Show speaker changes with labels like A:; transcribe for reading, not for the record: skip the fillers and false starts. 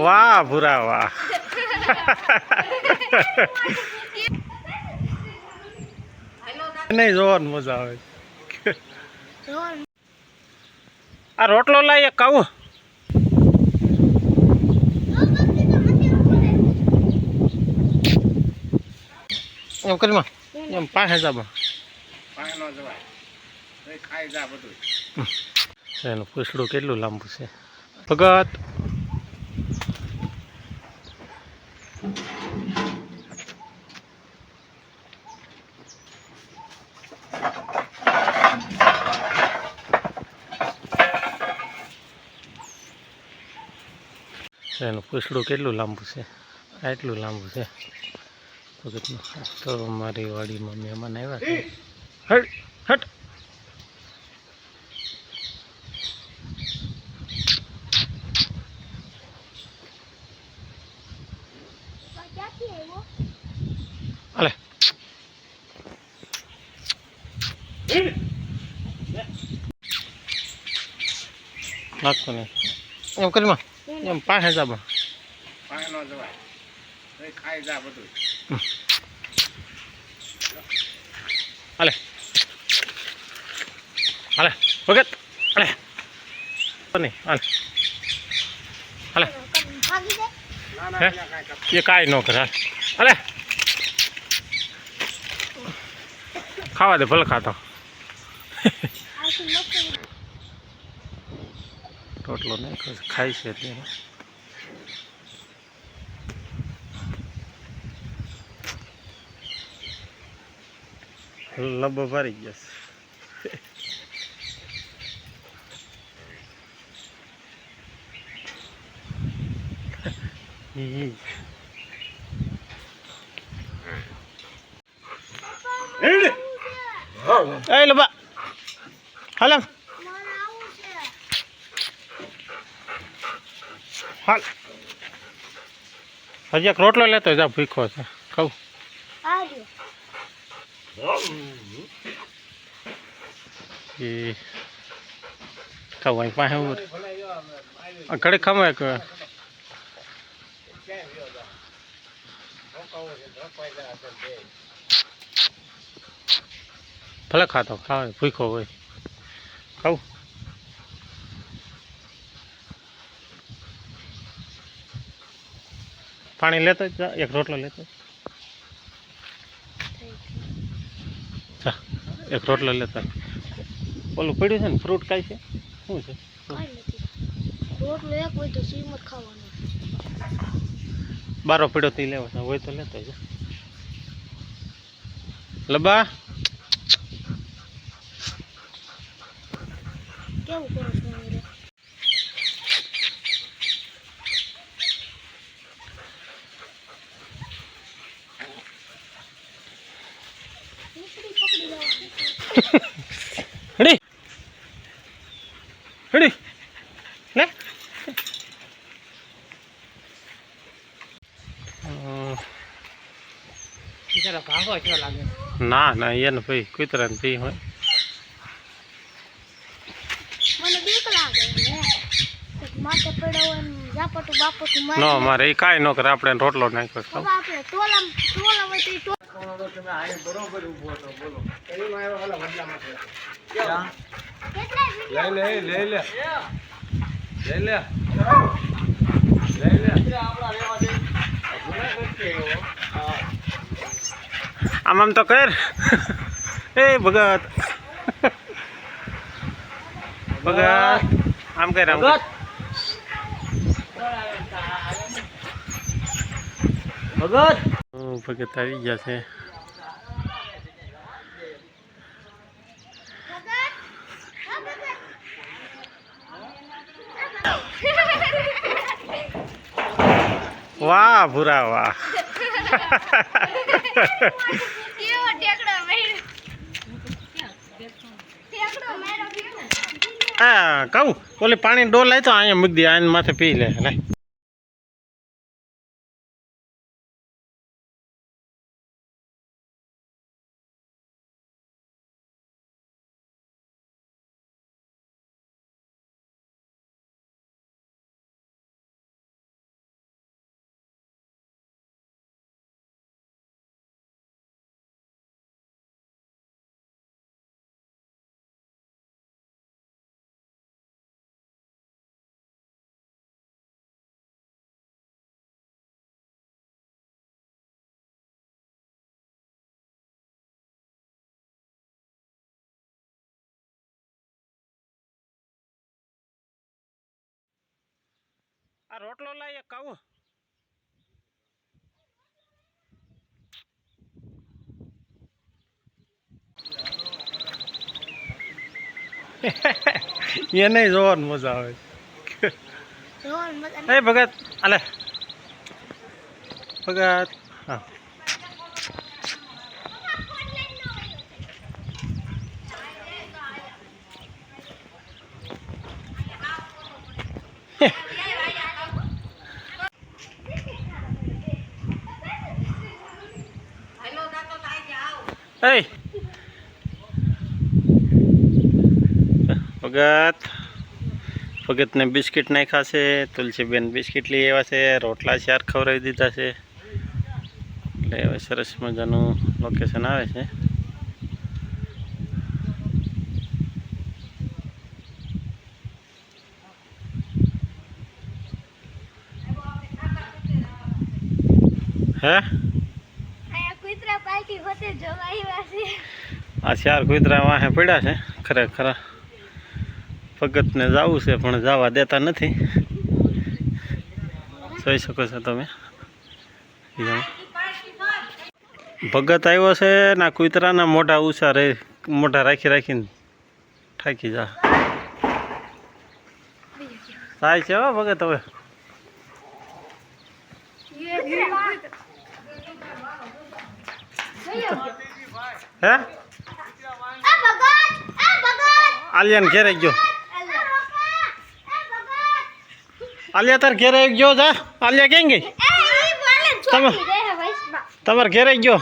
A: વાહ ભૂરા વાહ. નહીં જોવાનું મજા આવે. આ રોટલો લાવીએ કહું. એમ કરીમાં એમ પાસે જાબા એનું પૂછડું કેટલું લાંબુ છે ભગત. એનું પૂછડું કેટલું લાંબુ છે આટલું લાંબુ છે ભગતનું. તો મારી વાડીમાં મહેમાન આવ્યા છે. હટ હટ. અલે લાગતો નહીં એમ કરીમાં એમ પાસે જાબા હાલે હાલે ભગત હાલે નહીં હાલે હાલે એ કાંઈ ન કરે હાલે ખાવા દે ભલે ખાતો. રોટલો નહીં ખાય છે અત્યારે. લબ્બો ભરી ગયા છે. એ લબા હાલ હાલ હજી એક રોટલો લેતો જા ભૂખો છે ખાવું. એ ખાવું અહીં પાસે ઘડી ખમાય કે ભલે ખાતો ખાવા ભૂખો હોય ખાવું. પાણી લેતો એક રોટલો લેતો એક રોટલો લેતા. ઓલું પડ્યું છે ને ફ્રૂટ કાંઈ છે શું છે
B: રોટલો એક હોય તો સીમ જ ખાવાનો.
A: બારો પડ્યો તો લેવો હોય તો લેતો છે. લબા
B: કેવું કરો છો?
A: હડી હડી લે ના ના એને ભાઈ કૂતરાને પી હોય.
B: મને બીક લાગે માથે પડ્યો હોય ઝાપટું બાપટું
A: ન મારે એ કાંઈ ન કરે. આપણે રોટલો નાખ્યો
B: આપણે ટોલા ટોલા હોય તો
C: બરોબર ઉભો હતો બોલો
A: આમ તો કર. એ ભગત ભગત આમ કર આમ ભગત ભગત આવી ગયા છે. વાહ ભૂરા વાહ. હા કહું ઓલી પાણી ડોલ લાવી તો અહીંયા મૂકી દે આને માથે પી લે. આ રોટલો લાવીએ ખાવું. એને જોવાની મજા આવે.
B: જોવાનું મજા
A: એ ભગત આલે ભગત. હા એ ભગતને બિસ્કિટ નાખ્યા છે. તુલસીબેન બિસ્કિટ લઈ આવ્યા છે. રોટલા 4 ખવડાવી દીધા છે. એટલે હવે સરસ મજાનું લોકેશન આવે છે. હે
B: અહીંયા કૂતરા પાર્ટી હોતે જોવા આવ્યા છે.
A: આ 4 કૂતરા વાહે પડ્યા છે. ખરેખર ભગતને જવું છે પણ જવા દેતા નથી. જોઈ શકો છો તમે. ભગત આવ્યો છે ને આ કૂતરાના મોઢા ઊંચા રહી મોઢા રાખીને થાકી જા થાય છે. હો ભગત હવે હે આલિયાને ઘેરે ગયો. આલિયા તાર ઘેરે ગયો જા. આલિયા ક્યાં ગઈ? તમારે ઘેરે ગયો.